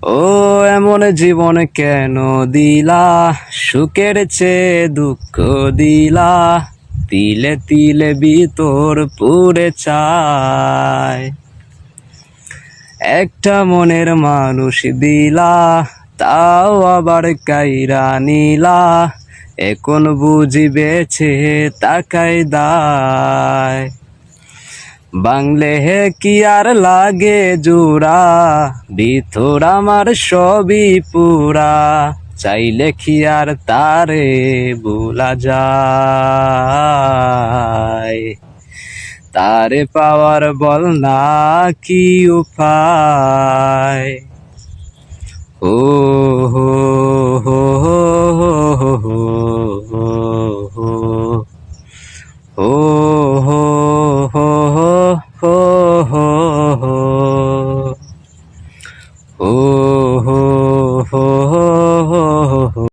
ও এমন জীবন কেন দিলা, সুখের চেয়ে দুঃখ দিলা, তিলে তিলে ভিতর পুড়ে চায়। একটা মনের মানুষ দিলা, তাও আবার কাইরা নিলা, এখন বুঝি বেছে তাকাই দায়। বাংলে হে কি আর লাগে জোড়া, ভিতর আমার সবই পুরা, চাইলে কি আর তারে ভোলা যায়। তারে পাওয়ার বল না কি উপায়। ও হো হো হো হো হো হো হো হো হো হো হো হো হো হো হো হো হো।